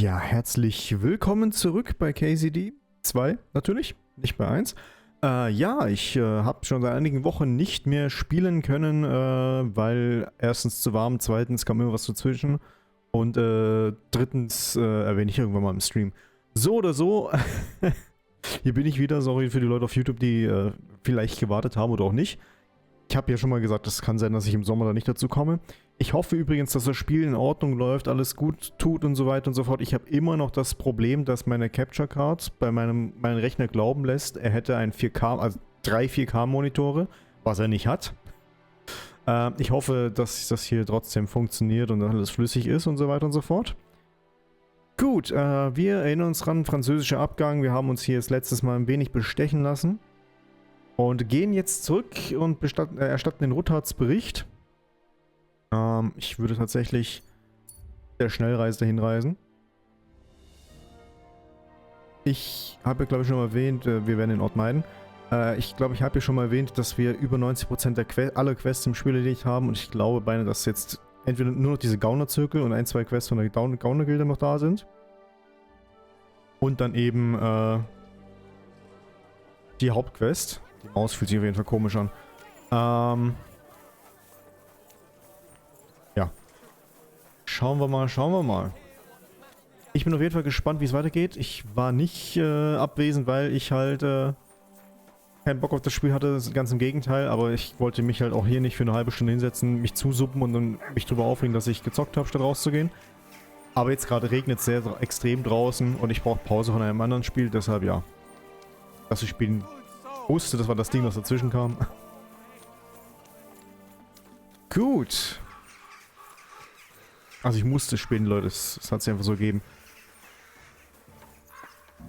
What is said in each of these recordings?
Ja, herzlich willkommen zurück bei KCD 2, natürlich, nicht bei 1. Ja, ich habe schon seit einigen Wochen nicht mehr spielen können, weil erstens zu warm, zweitens kam immer was dazwischen und drittens erwähne ich irgendwann mal im Stream. So oder so, hier bin ich wieder, sorry für die Leute auf YouTube, die vielleicht gewartet haben oder auch nicht. Ich habe ja schon mal gesagt, es kann sein, dass ich im Sommer da nicht dazu komme. Ich hoffe übrigens, dass das Spiel in Ordnung läuft, alles gut tut und so weiter und so fort. Ich habe immer noch das Problem, dass meine Capture Card bei meinem Rechner glauben lässt, er hätte ein 4K, also 3 4K-Monitore, was er nicht hat. Ich hoffe, dass das hier trotzdem funktioniert und alles flüssig ist und so weiter und so fort. Gut, wir erinnern uns dran, französischer Abgang. Wir haben uns hier das letztes Mal ein wenig bestechen lassen. Und gehen jetzt zurück und erstatten den Ruthards Bericht. Ich würde tatsächlich der Schnellreise dahin reisen. Ich habe ja, glaube ich, schon mal erwähnt, wir werden den Ort meiden. Ich glaube, ich habe ja schon mal erwähnt, dass wir über 90% aller Quests im Spiel erledigt haben. Und ich glaube beinahe, dass jetzt entweder nur noch diese Gaunerzirkel und ein, zwei Quests von der Gaunergilde noch da sind. Und dann eben die Hauptquest. Die Maus fühlt sich auf jeden Fall komisch an. Ja. Schauen wir mal. Ich bin auf jeden Fall gespannt, wie es weitergeht. Ich war nicht abwesend, weil ich halt keinen Bock auf das Spiel hatte. Ganz im Gegenteil. Aber ich wollte mich halt auch hier nicht für eine halbe Stunde hinsetzen, mich zusuppen und dann mich drüber aufregen, dass ich gezockt habe, statt rauszugehen. Aber jetzt gerade regnet es sehr extrem draußen und ich brauche Pause von einem anderen Spiel. Deshalb ja. Das ich spielen wusste, das war das Ding, was dazwischen kam. Gut. Also ich musste spielen, Leute. Es hat sich einfach so gegeben.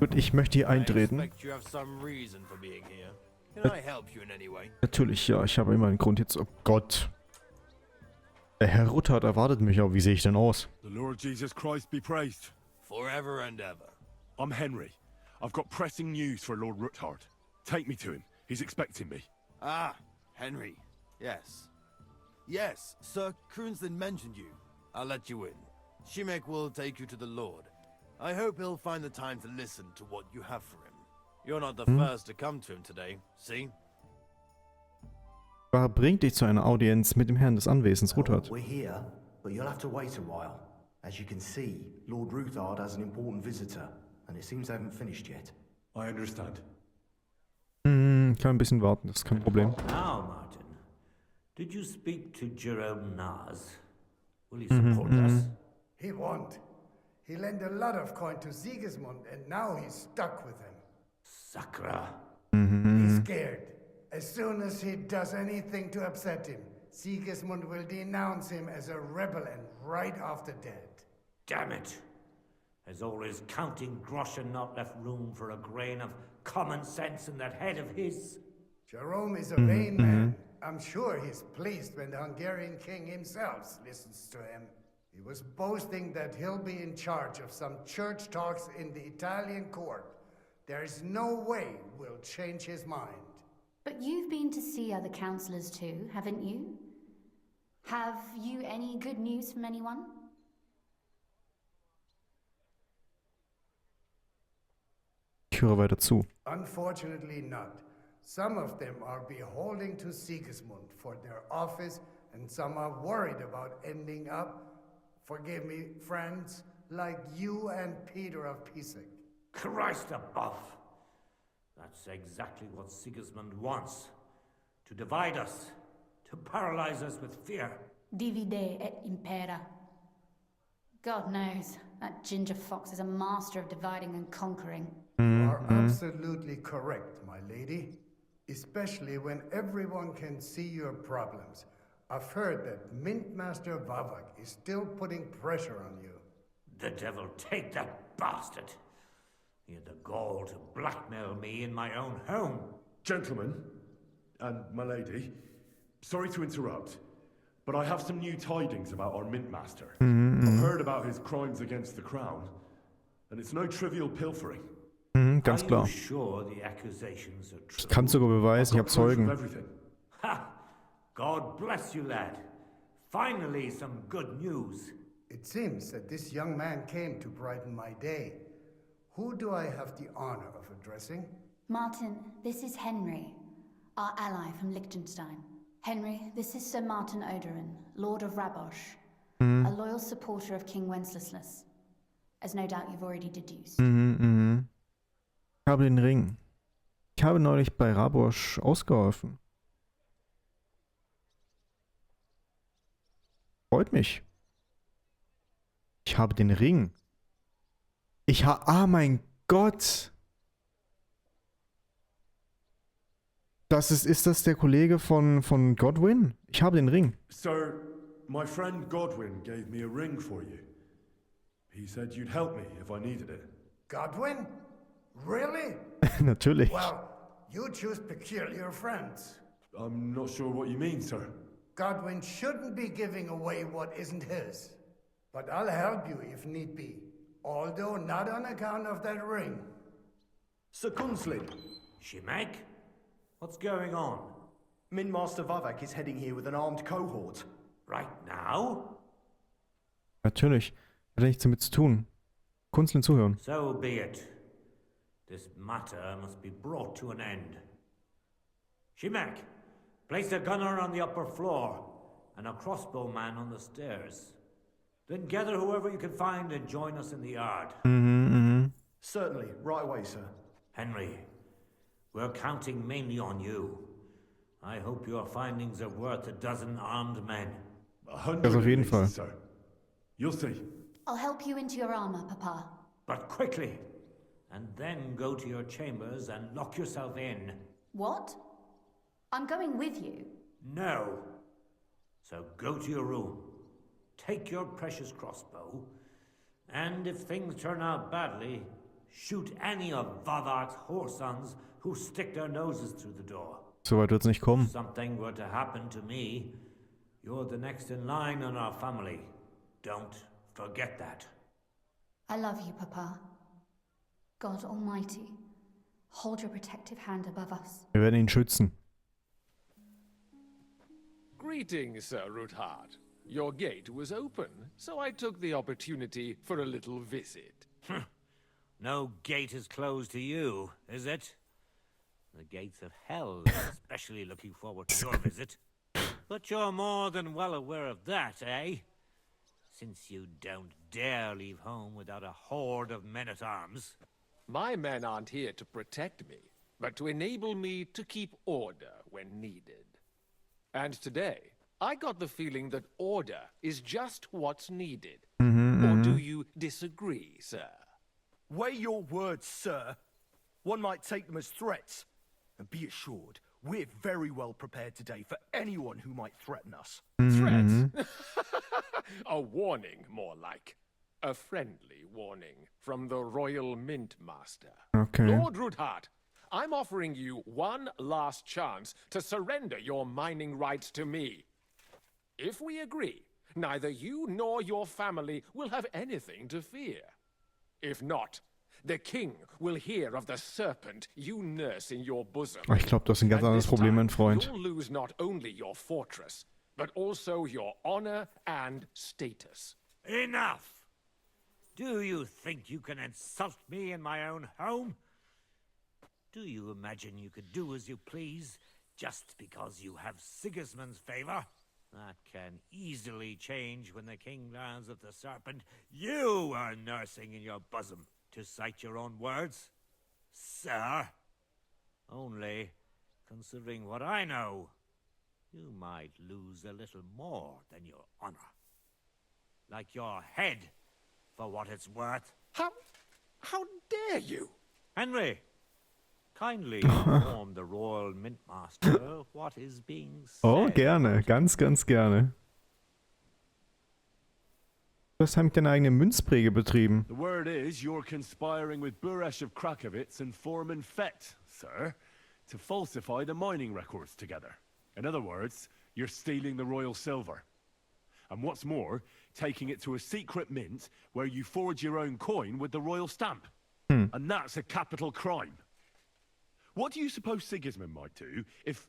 Gut, ich möchte hier eintreten. Natürlich, ja. Ich habe immer einen Grund jetzt. Oh Gott. Der Herr Ruthard erwartet mich, aber wie sehe ich denn aus? The Lord Jesus Christ be praised. Forever and ever. I'm Henry. I've got pressing news for Lord Ruthard. Take me to him. He's expecting me. Ah, Henry. Yes. Yes, Sir Kroonsland mentioned you. I'll let you in. Shimek will take you to the Lord. I hope he'll find the time to listen to what you have for him. You're not the first to come to him today, see? Bringt dich zu einer Audienz mit dem Herrn des Anwesens, Ruthard. We're here, but you'll have to wait a while. As you can see, Lord Ruthard has an important visitor, and it seems they haven't finished yet. I understand. Kann ein bisschen warten, das ist kein Problem. Now, Martin, did you speak to Jerome Nars? Will he support us? He won't. He lent a lot of coin to Sigismund, and now he's stuck with him. Sakra. He's scared. As soon as he does anything to upset him, Sigismund will denounce him as a rebel and right off the dead. Damn it. Has all his counting groschen not left room for a grain of common sense in that head of his? Jerome is a vain man. I'm sure he's pleased when the Hungarian king himself listens to him. He was boasting that he'll be in charge of some church talks in the Italian court. There is no way we'll change his mind. But you've been to see other councillors too, haven't you? Have you any good news from anyone? Ich höre weiter zu. Unfortunately not. Some of them are beholden to Sigismund for their office, and some are worried about ending up, forgive me, friends, like you and Peter of Pisek. Christ above! That's exactly what Sigismund wants. To divide us. To paralyze us with fear. Divide et impera. God knows, that ginger fox is a master of dividing and conquering. You are absolutely correct, my lady. Especially when everyone can see your problems. I've heard that Mint Master Vavak is still putting pressure on you. The devil take that bastard! He had the gall to blackmail me in my own home. Gentlemen, and my lady, sorry to interrupt, but I have some new tidings about our Mint Master. I've heard about his crimes against the crown, and it's no trivial pilfering. Ganz klar. Are you sure the accusations are true? Ich kann sogar beweisen, ich habe Zeugen. Ha! God bless you, lad. Finally some good news. It seems that this young man came to brighten my day. Who do I have the honor of addressing? Martin, this is Henry, our ally from Liechtenstein. Henry, this is Sir Martin Oderin, Lord of Rabosh, a loyal supporter of King Wenceslas, as no doubt you've already deduced. Ich habe den Ring. Ich habe neulich bei Rabosch ausgeholfen. Freut mich. Ich habe den Ring. Ah, mein Gott. Ist das der Kollege von Godwin? Ich habe den Ring. Sir, my friend Godwin gave me a ring for you. He said you'd help me if I needed it. Godwin? Really? Natürlich. Well, you choose peculiar friends. I'm not sure what you mean, sir. Godwin shouldn't be giving away what isn't his. But I'll help you if need be. Although not on account of that ring. Sir Kunslin, Shimek? What's going on? Min Master Vavak is heading here with an armed cohort. Right now? Natürlich. Hat nichts damit zu tun. Kunzeln zuhören. So be it. This matter must be brought to an end. Shimek, place a gunner on the upper floor and a crossbowman on the stairs. Then gather whoever you can find and join us in the yard. Certainly, right away, sir. Henry, we're counting mainly on you. I hope your findings are worth a dozen armed men. 100 Das auf jeden at least, Fall. sir. You'll see. I'll help you into your armor, Papa. But quickly, and then go to your chambers and lock yourself in. What? I'm going with you. No. So go to your room, take your precious crossbow, and if things turn out badly, shoot any of Vavak's whoresons who stick their noses through the door. So weit wird's nicht kommen. If something were to happen to me, you're the next in line in our family. Don't forget that. I love you, Papa. God Almighty, hold your protective hand above us. Wir werden ihn schützen. Greetings, Sir Ruthard. Your gate was open, so I took the opportunity for a little visit. No gate is closed to you, is it? The gates of hell are especially looking forward to your visit. But you're more than well aware of that, eh? Since you don't dare leave home without a horde of men-at-arms. My men aren't here to protect me, but to enable me to keep order when needed. And today, I got the feeling that order is just what's needed. Or do you disagree, sir? Weigh your words, sir. One might take them as threats. And be assured, we're very well prepared today for anyone who might threaten us. Threats? A warning, more like. A friendly warning from the Royal Mint Master. Okay. Lord Ruthard, I'm offering you one last chance to surrender your mining rights to me. If we agree, neither you nor your family will have anything to fear. If not, the king will hear of the serpent you nurse in your bosom. Ich glaube, das ist ein ganz And anderes this Problem, mein time, Freund. You'll lose not only your fortress, but also your honor and status. Enough! Do you think you can insult me in my own home? Do you imagine you could do as you please just because you have Sigismund's favor? That can easily change when the king learns of the serpent you are nursing in your bosom, to cite your own words, sir. Only, considering what I know, you might lose a little more than your honor. Like your head, for what it's worth. How dare you? Henry, kindly inform the Royal Mint Master what is being said. Oh, gerne. Ganz, ganz gerne. Du hast heimlich deine eigene Münzpräge betrieben. The word is you're conspiring with Buresh of Krakowitz and Foreman Fett, sir, to falsify the mining records together. In other words, you're stealing the royal silver. And what's more, taking it to a secret mint where you forge your own coin with the royal stamp. And that's a capital crime. What do you suppose Sigismund might do if...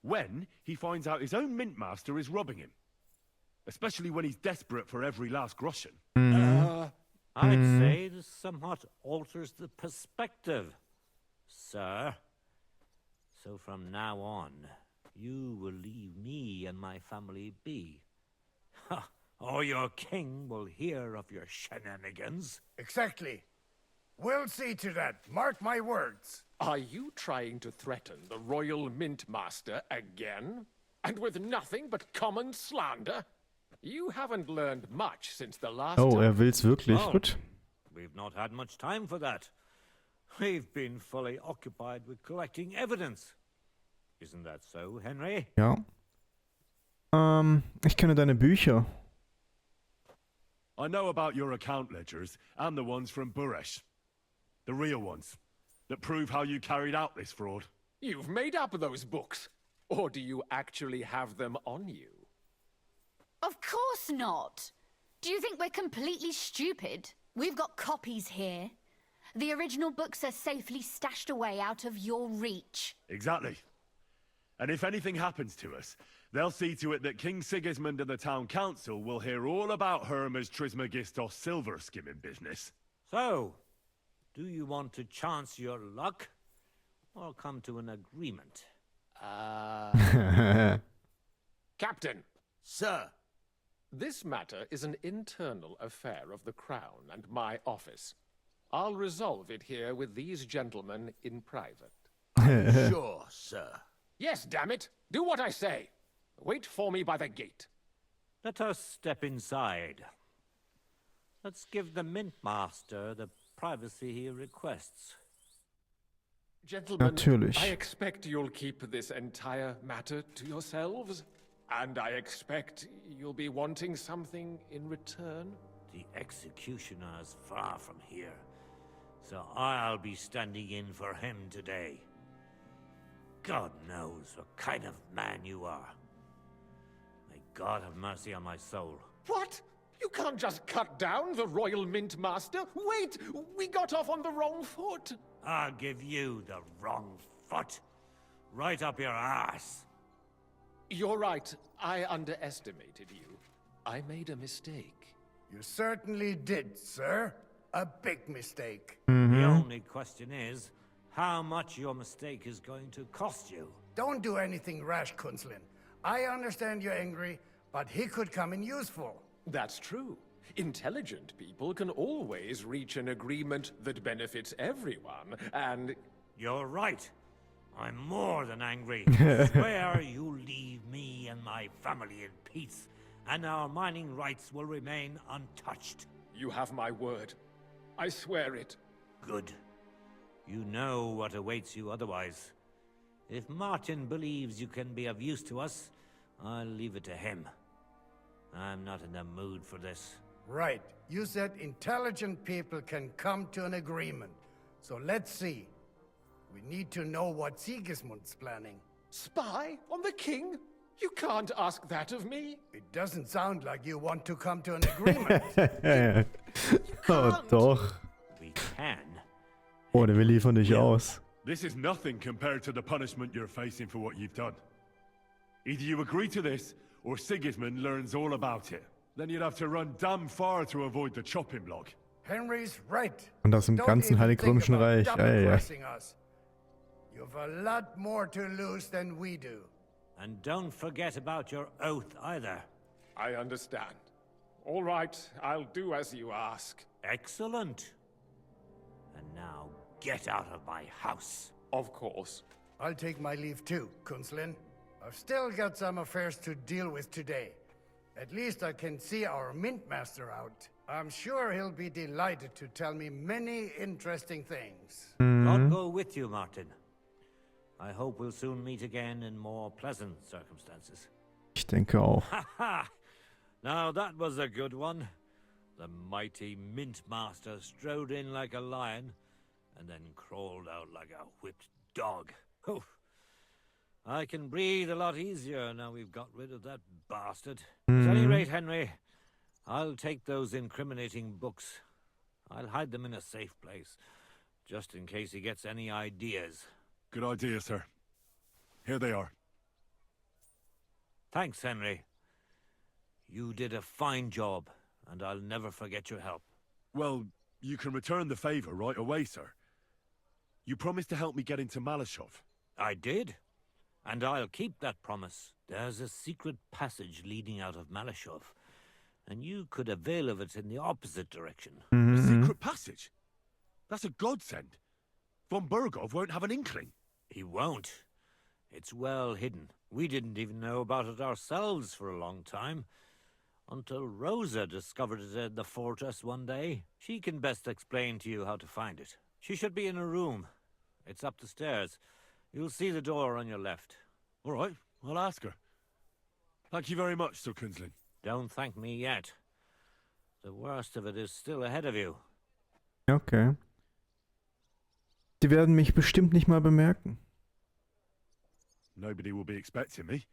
when he finds out his own mint master is robbing him? especially when he's desperate for every last groschen. I'd say this somewhat alters the perspective, sir. So from now on, you will leave me and my family be. Or your king will hear of your shenanigans. Exactly. We'll see to that. Mark my words. Are you trying to threaten the Royal Mint Master again? And with nothing but common slander? You haven't learned much since the last Oh, time. will's wirklich. Oh. Gut. We've not had much time for that. We've been fully occupied with collecting evidence. Isn't that so, Henry? Ja. Ich kenne deine Bücher. I know about your account ledgers and the ones from Buresh. The real ones that prove how you carried out this fraud. You've made up those books. Or do you actually have them on you? Of course not. Do you think we're completely stupid? We've got copies here. The original books are safely stashed away out of your reach. Exactly. And if anything happens to us, they'll see to it that King Sigismund and the town council will hear all about Hermes Trismegistos silver skimming business. So, do you want to chance your luck? Or come to an agreement? Captain, Sir, this matter is an internal affair of the Crown and my office. I'll resolve it here with these gentlemen in private. sure, sir. Yes, damn it! Do what I say! Wait for me by the gate. Let us step inside. Let's give the Mint Master the privacy he requests. Gentlemen, Natürlich. I expect you'll keep this entire matter to yourselves. And I expect you'll be wanting something in return. The executioner is far from here, so I'll be standing in for him today. God knows what kind of man you are. May God have mercy on my soul. What? You can't just cut down the Royal Mint Master? Wait! We got off on the wrong foot! I'll give you the wrong foot. Right up your ass. You're right. I underestimated you. I made a mistake. You certainly did, sir. A big mistake. The only question is, how much your mistake is going to cost you. Don't do anything rash, Kunslin. I understand you're angry, but he could come in useful. That's true. Intelligent people can always reach an agreement that benefits everyone, and... You're right. I'm more than angry. Swear you leave me and my family in peace, and our mining rights will remain untouched. You have my word. I swear it. Good. You know what awaits you otherwise. If Martin believes you can be of use to us, I'll leave it to him. I'm not in the mood for this. Right. You said intelligent people can come to an agreement. So let's see. We need to know what Sigismund's planning. Spy on the king? You can't ask that of me. It doesn't sound like you want to come to an agreement. Oh, doch. We can. Oh, wir liefern dich aus. This is nothing compared to the punishment you're facing for what you've done. Either you agree to this, or Sigismund learns all about it. Then you'd have to run damn far to avoid the chopping block. Henry's right. Und das im Don't ganzen even Heilig think Römischen about Reich. double-crossing us. You've a lot more to lose than we do. And don't forget about your oath either. I understand. All right, I'll do as you ask. Excellent. And now get out of my house. Of course. I'll take my leave too, Kunslin. I've still got some affairs to deal with today. At least I can see our Mint Master out. I'm sure he'll be delighted to tell me many interesting things. God go with you, Martin. I hope we'll soon meet again in more pleasant circumstances. Ich denke auch. Ha! Now that was a good one. The mighty Mint Master strode in like a lion, and then crawled out like a whipped dog. Oof. I can breathe a lot easier now we've got rid of that bastard. At any rate, Henry, I'll take those incriminating books. I'll hide them in a safe place, just in case he gets any ideas. Good idea, sir. Here they are. Thanks, Henry. You did a fine job, and I'll never forget your help. Well, you can return the favor right away, sir. You promised to help me get into Malashov. I did, and I'll keep that promise. There's a secret passage leading out of Malashov, and you could avail of it in the opposite direction. A secret passage? That's a godsend. Von Burgov won't have an inkling. He won't. It's well hidden. We didn't even know about it ourselves for a long time. Until Rosa discovered it in the fortress one day. She can best explain to you how to find it. She should be in a room. It's up the stairs. You'll see the door on your left. All right, I'll ask her. Thank you very much, Sir Kunzlin. Don't thank me yet. The worst of it is still ahead of you. Okay. Die werden mich bestimmt nicht mal bemerken. Nobody will be expecting me.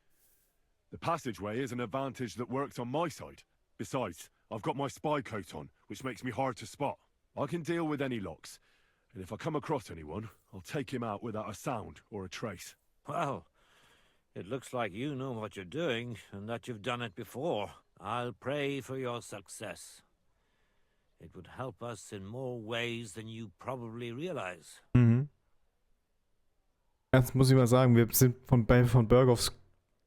The passageway is an advantage that works on my side. Besides, I've got my spy coat on, which makes me hard to spot. I can deal with any locks, and if I come across anyone, I'll take him out without a sound or a trace. Well, it looks like you know what you're doing, and that you've done it before. I'll pray for your success. It would help us in more ways than you probably realize. Jetzt muss ich mal sagen, wir sind von Burgovs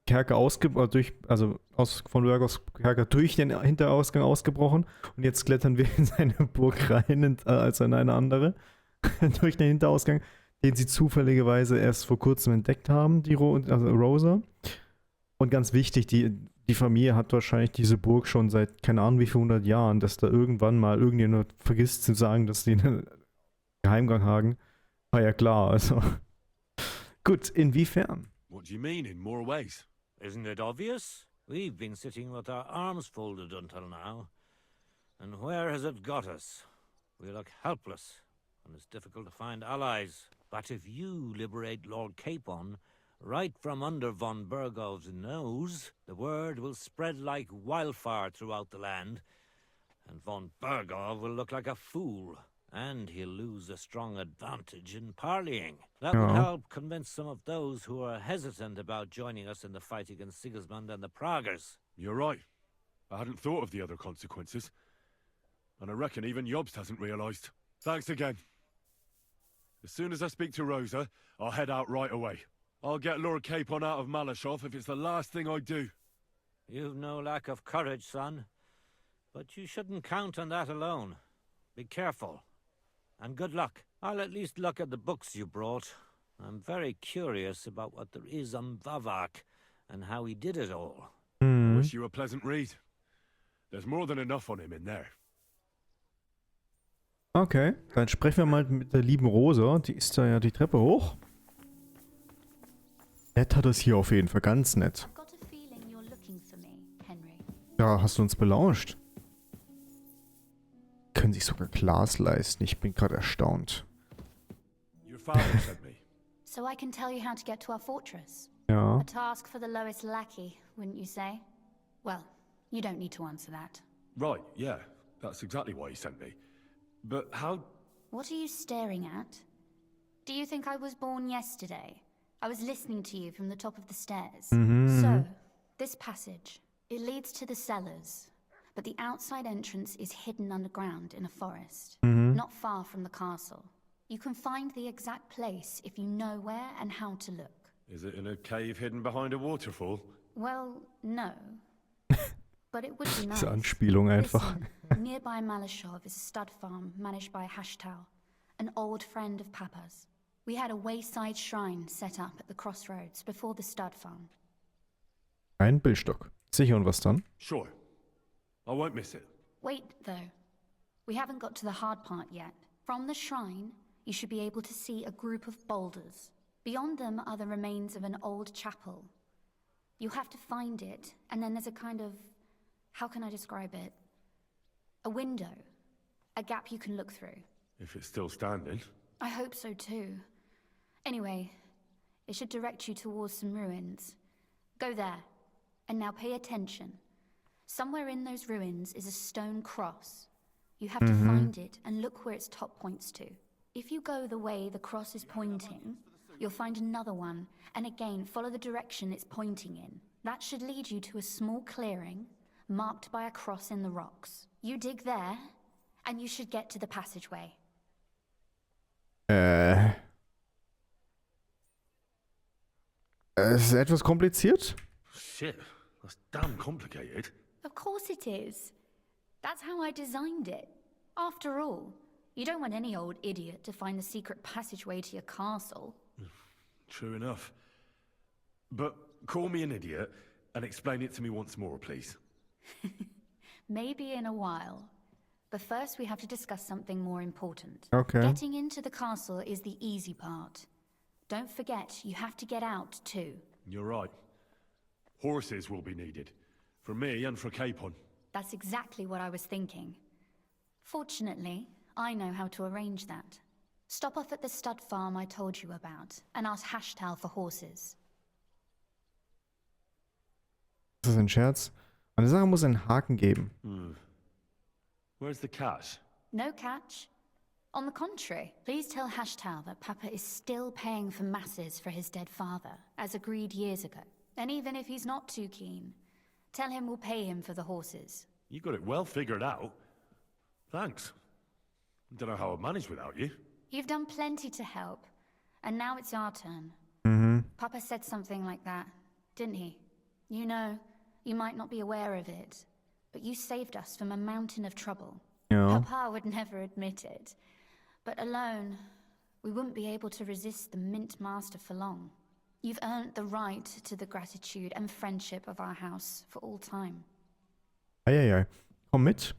Kerker von Burgovs Kerker durch den Hinterausgang ausgebrochen und jetzt klettern wir in seine Burg rein, als in eine andere, durch den Hinterausgang, den sie zufälligerweise erst vor kurzem entdeckt haben, also Rosa. Und ganz wichtig, die Familie hat wahrscheinlich diese Burg schon seit keine Ahnung wie viel 100 Jahren, dass da irgendwann mal irgendjemand vergisst zu sagen, dass die einen Geheimgang haben. War ja klar, also. Gut, inwiefern? What do you mean, in more ways? Isn't it obvious? We've been sitting with our arms folded until now. And where has it got us? We look helpless, and it's difficult to find allies. But if you liberate Lord Capon, right from under von Burgov's nose, the word will spread like wildfire throughout the land, and von Burgov will look like a fool, and he'll lose a strong advantage in parleying. That would help convince some of those who are hesitant about joining us in the fight against Sigismund and the Praguers. You're right. I hadn't thought of the other consequences. And I reckon even Jobst hasn't realized. Thanks again. As soon as I speak to Rosa, I'll head out right away. I'll get Lord Capon out of Malashov if it's the last thing I do. You've no lack of courage, son. But you shouldn't count on that alone. Be careful. And good luck. I'll at least look at the books you brought. I'm very curious about what there is on Vavak and how he did it all. I wish you a pleasant read. There's more than enough on him in there. Okay, dann sprechen wir mal mit der lieben Rosa. Die ist da ja die Treppe hoch. Nett hat es hier auf jeden Fall, ganz nett. Ja, hast du uns belauscht? Können sich sogar Glas leisten. Ich bin gerade erstaunt. Your father sent me. So I can tell you how to get to our fortress. Ja. A task for the lowest lackey, wouldn't you say? Well, you don't need to answer that. Right, yeah. That's exactly why he sent me. But how... What are you staring at? Do you think I was born yesterday? I was listening to you from the top of the stairs. So, this passage, it leads to the cellars. But the outside entrance is hidden underground in a forest, not far from the castle. You can find the exact place if you know where and how to look. Is it in a cave hidden behind a waterfall? Well, no. But it would be nice. Diese Anspielung einfach. Listen, nearby Malashov is a stud farm managed by Hashtal, an old friend of Papa's. We had a wayside shrine set up at the crossroads before the stud farm. Ein Bildstock. Sicher, und was dann? Sure. I won't miss it. Wait, though. We haven't got to the hard part yet. From the shrine, you should be able to see a group of boulders. Beyond them are the remains of an old chapel. You have to find it, and then there's a kind of... How can I describe it? A window. A gap you can look through. If it's still standing. I hope so too. Anyway, it should direct you towards some ruins. Go there. And now pay attention. Somewhere in those ruins is a stone cross. You have to find it and look where its top points to. If you go the way the cross is pointing, you'll find another one, and again follow the direction it's pointing in. That should lead you to a small clearing, marked by a cross in the rocks. You dig there, and you should get to the passageway. Es ist etwas kompliziert. Shit, that's damn complicated. Of course it is. That's how I designed it. After all, you don't want any old idiot to find the secret passageway to your castle. True enough. But call me an idiot and explain it to me once more, please. Maybe in a while. But first we have to discuss something more important. Okay. Getting into the castle is the easy part. Don't forget, you have to get out too. You're right. Horses will be needed. For me and for Capon. That's exactly what I was thinking. Fortunately, I know how to arrange that. Stop off at the stud farm I told you about and ask Hashtal for horses. Das ist ein Scherz. An der Sache muss einen Haken geben. Where's the catch? No catch. On the contrary, please tell Hashtal that Papa is still paying for masses for his dead father, as agreed years ago. And even if he's not too keen, tell him we'll pay him for the horses. You got it well figured out. Thanks. Don't know how I'd manage without you. You've done plenty to help, and now it's our turn. Papa said something like that, didn't he? You know, you might not be aware of it, but you saved us from a mountain of trouble. Ja. Papa would never admit it, but alone, we wouldn't be able to resist the Mint Master for long. You've earned the right to the gratitude and friendship of our house for all time. Eieiei. Komm mit.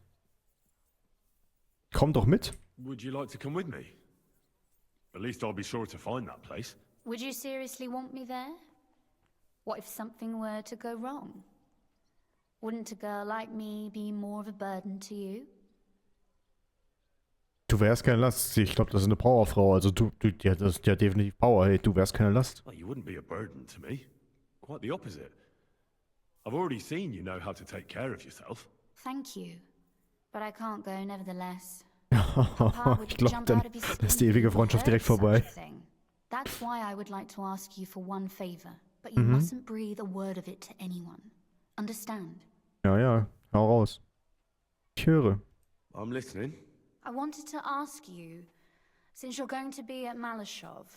Komm doch mit. Would you like to come with me? At least I'll be sure to find that place. Would you seriously want me there? What if something were to go wrong? Wouldn't a girl like me be more of a burden to you? Du wärst keine Last. Ich glaube, das ist eine Powerfrau. Also die hat definitiv Power. Hey, du wärst keine Last. Well, you wouldn't be a burden to me. Quite the opposite. I've already seen you know how to take care of yourself. Thank you, but I can't go nevertheless. Ich glaube, dann ist die ewige Freundschaft direkt vorbei. That's why I would like to ask you for one favor, but you mustn't breathe a word of it to anyone. Understand? Ja, hau raus. Ich höre. I'm listening. I wanted to ask you, since you're going to be at Malashov,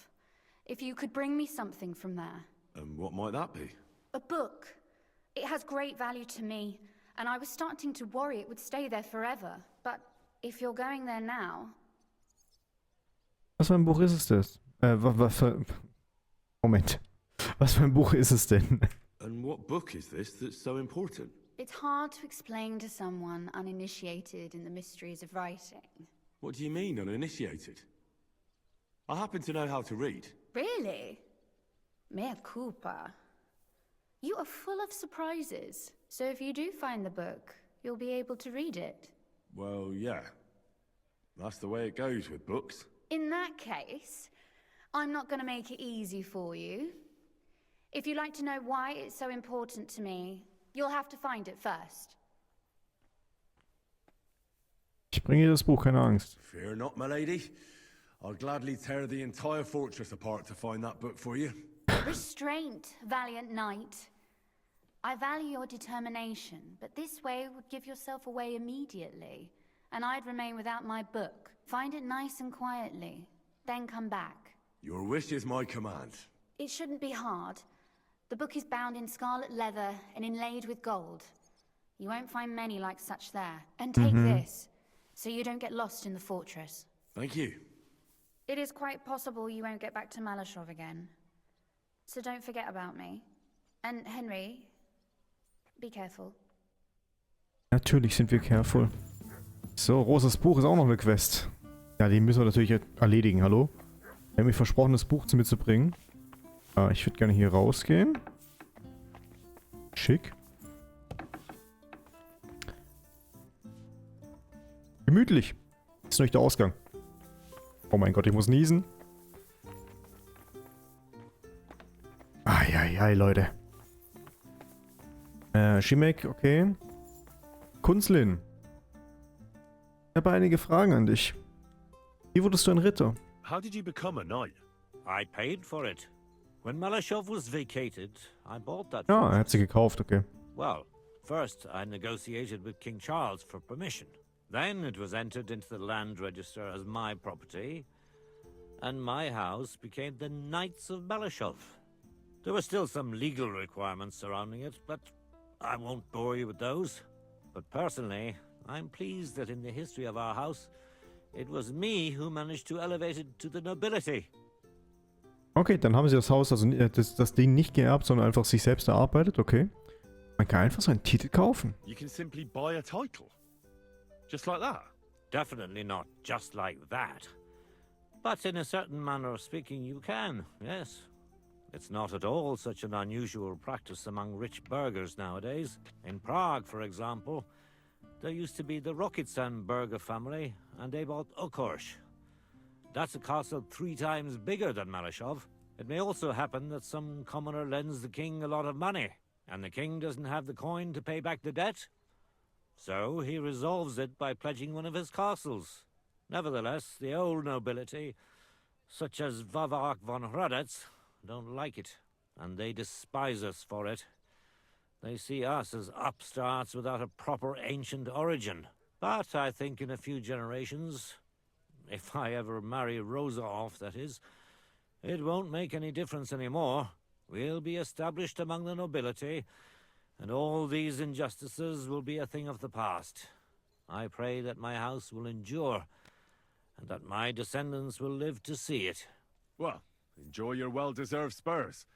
if you could bring me something from there. And what might that be? A book. It has great value to me, and I was starting to worry it would stay there forever. But if you're going there now... Was für ein Buch ist es denn? Moment. Was für ein Buch ist es denn? And what book is this that's so important? It's hard to explain to someone uninitiated in the mysteries of writing. What do you mean, uninitiated? I happen to know how to read. Really? Mea culpa. You are full of surprises. So if you do find the book, you'll be able to read it. Well, yeah. That's the way it goes with books. In that case, I'm not going to make it easy for you. If you'd like to know why it's so important to me, you'll have to find it first. Ich bringe dir das Buch, keine Angst. Fear not, my lady. I'll gladly tear the entire fortress apart to find that book for you. Restraint, valiant knight. I value your determination, but this way would give yourself away immediately, and I'd remain without my book. Find it nice and quietly, then come back. Your wish is my command. It shouldn't be hard. The book is bound in scarlet leather and inlaid with gold. You won't find many like such there. And take this, so you don't get lost in the fortress. Thank you. It is quite possible you won't get back to Malashov again. So don't forget about me. And Henry, be careful. Natürlich sind wir careful. So, Rosas Buch ist auch noch eine Quest. Ja, die müssen wir natürlich erledigen. Hallo? Wir haben mir versprochen, das Buch zu mir zu bringen. Ich würde gerne hier rausgehen. Schick. Gemütlich. Ist noch nicht der Ausgang. Oh mein Gott, ich muss niesen. Eieiei, Leute. Shimek, okay. Kunzlin. Ich habe einige Fragen an dich. Wie wurdest du ein Ritter? How did you become a knight? I paid for it. When Malashov was vacated, I bought that. Ja, er fortress. hat sie gekauft, okay. Well, First, I negotiated with King Charles for permission. Then it was entered into the land register as my property, and my house became the Knights of Malashov. There were still some legal requirements surrounding it, but I won't bore you with those. But personally, I'm pleased that in the history of our house, it was me who managed to elevate it to the nobility. Okay, dann haben sie das Haus, also das Ding nicht geerbt, sondern einfach sich selbst erarbeitet, okay. Man kann einfach so einen Titel kaufen. You can simply buy a title. Just like that. Definitely not just like that. But in a certain manner of speaking, you can, yes. It's not at all such an unusual practice among rich burghers nowadays. In Prague, for example, there used to be the Rokitsan burgher family, and they bought Okorsh. That's a castle 3 times bigger than Malashov. It may also happen that some commoner lends the king a lot of money, and the king doesn't have the coin to pay back the debt. So he resolves it by pledging one of his castles. Nevertheless, the old nobility, such as Vavark von Hradec, don't like it, and they despise us for it. They see us as upstarts without a proper ancient origin. But I think in a few generations, if I ever marry Rosa off, that is, it won't make any difference anymore. We'll be established among the nobility, and all these injustices will be a thing of the past. I pray that my house will endure, and that my descendants will live to see it. Well, enjoy your well-deserved spurs.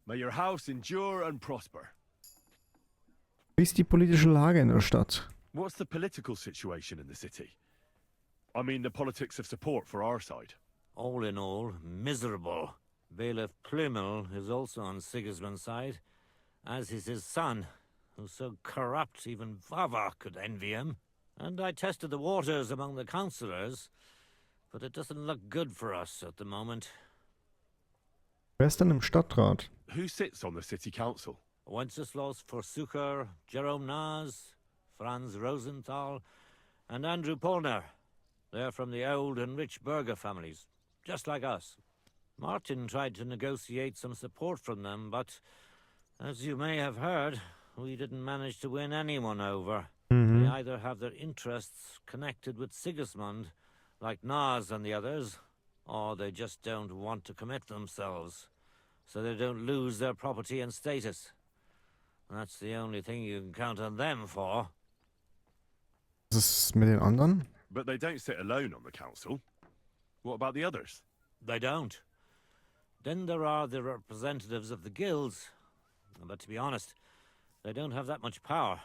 May your house endure and prosper. Wie ist die politische Lage in der Stadt? What's the political situation in the city? I mean the politics of support for our side. All in all, miserable. Bailiff Plymel is also on Sigismund's side, as is his son, who's so corrupt even Vavar could envy him. And I tested the waters among the councillors, but it doesn't look good for us at the moment. Wer ist denn im Stadtrat? Who sits on the city council? Wenceslaus Forsucher, Jerome Naz, Franz Rosenthal, and Andrew Polner. They're from the old and rich burgher families, just like us. Martin tried to negotiate some support from them, but, as you may have heard, we didn't manage to win anyone over. They either have their interests connected with Sigismund, like Naz and the others, or they just don't want to commit themselves, so they don't lose their property and status. That's the only thing you can count on them for. Was ist mit den anderen? But they don't sit alone on the council. What about the others? They don't. Then there are the representatives of the guilds. But to be honest, they don't have that much power.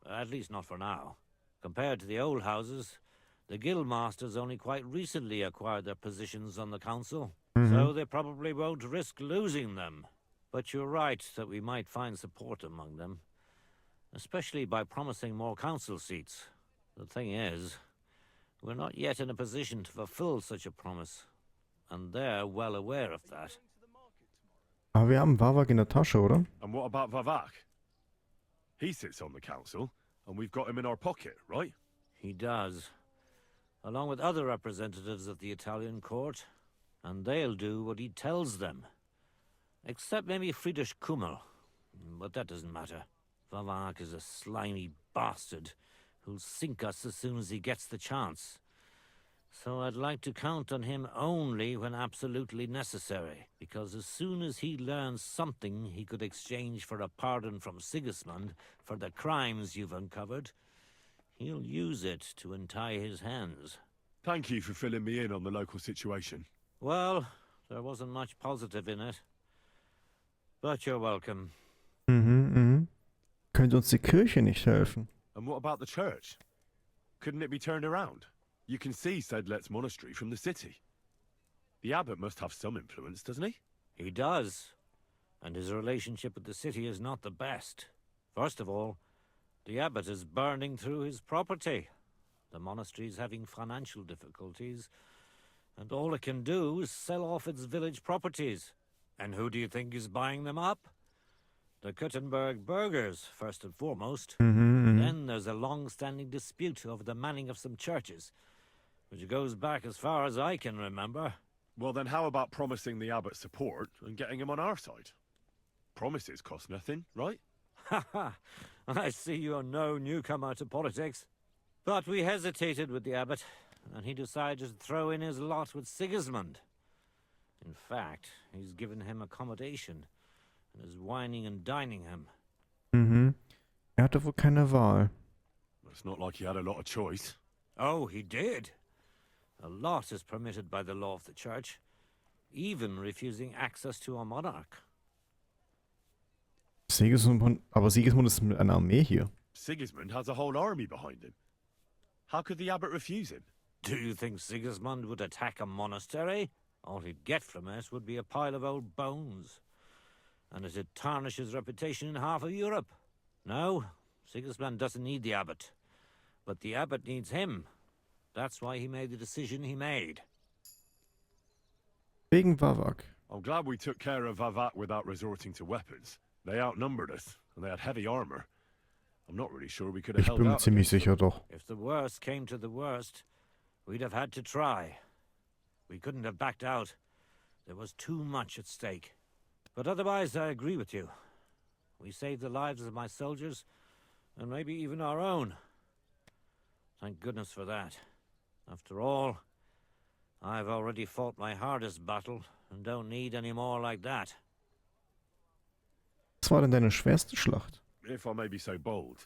At least not for now. Compared to the old houses, the guild masters only quite recently acquired their positions on the council. So they probably won't risk losing them. But you're right that we might find support among them. Especially by promising more council seats. The thing is, we're not yet in a position to fulfill such a promise. And they're well aware of that. Aber wir haben Vavark in der Tasche, oder? And what about Vavak? He sits on the council, and we've got him in our pocket, right? He does. Along with other representatives of the Italian court. And they'll do what he tells them. Except maybe Friedrich Kummel. But that doesn't matter. Vavark is a slimy bastard who'll sink us as soon as he gets the chance. So I'd like to count on him only when absolutely necessary, because as soon as he learns something he could exchange for a pardon from Sigismund for the crimes you've uncovered, he'll use it to untie his hands. Thank you for filling me in on the local situation. Well, there wasn't much positive in it. But you're welcome. Könnte uns die Kirche nicht helfen? And what about the church? Couldn't it be turned around? You can see Sedlet's monastery from the city. The abbot must have some influence, doesn't he? He does. And his relationship with the city is not the best. First of all, the abbot is burning through his property. The monastery's having financial difficulties, and all it can do is sell off its village properties. And who do you think is buying them up? The Kuttenberg burghers, first and foremost. Then there's a long-standing dispute over the manning of some churches, which goes back as far as I can remember. Well, then how about promising the abbot support and getting him on our side? Promises cost nothing, right? I see you're no newcomer to politics. But we hesitated with the abbot, and he decided to throw in his lot with Sigismund. In fact, he's given him accommodation and is wining and dining him. Mhm. Hatte wohl keine Wahl. It's not like he had a lot of choice. Oh, he did. A lot is permitted by the law of the church, even refusing access to a monarch. Aber Sigismund ist mit einer Armee hier. Sigismund has a whole army behind him. How could the abbot refuse him? Do you think Sigismund would attack a monastery? All he'd get from it would be a pile of old bones. And it'd tarnish his reputation in half of Europe. No, Sigismund doesn't need the abbot. But the abbot needs him. That's why he made the decision he made. Wegen Vavak. I'm glad we took care of Vavat without resorting to weapons. They outnumbered us, and they had heavy armor. I'm not really sure we could have Ich held bin mir out ziemlich against sicher them. doch. If the worst came to the worst, we'd have had to try. We couldn't have backed out. There was too much at stake. But otherwise, I agree with you. We saved the lives of my soldiers, and maybe even our own. Thank goodness for that. After all, I've already fought my hardest battle, and don't need any more like that. Was war denn deine schwerste Schlacht? If I may be so bold,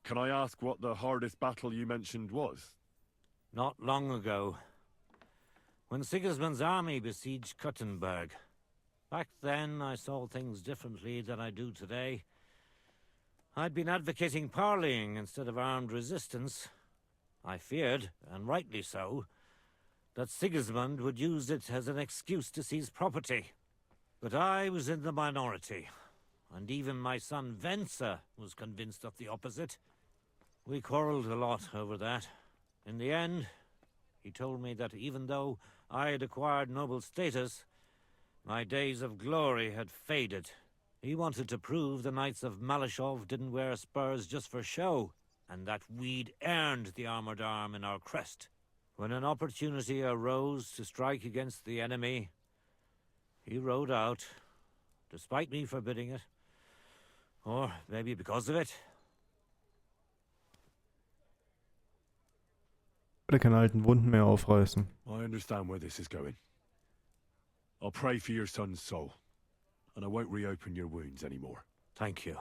can I ask what the hardest battle you mentioned was? Not long ago, when Sigismund's army besieged Kuttenberg. Back then, I saw things differently than I do today. I'd been advocating parleying instead of armed resistance. I feared, and rightly so, that Sigismund would use it as an excuse to seize property. But I was in the minority, and even my son Venser was convinced of the opposite. We quarreled a lot over that. In the end, he told me that even though I had acquired noble status, my days of glory had faded. He wanted to prove the Knights of Malashov didn't wear spurs just for show, and that we'd earned the armored arm in our crest. When an opportunity arose to strike against the enemy, he rode out, despite me forbidding it. Or maybe because of it. Der kann alten Wunden mehr aufreißen. I understand where this is going. I'll pray for your son's soul, and I won't reopen your wounds anymore. Thank you.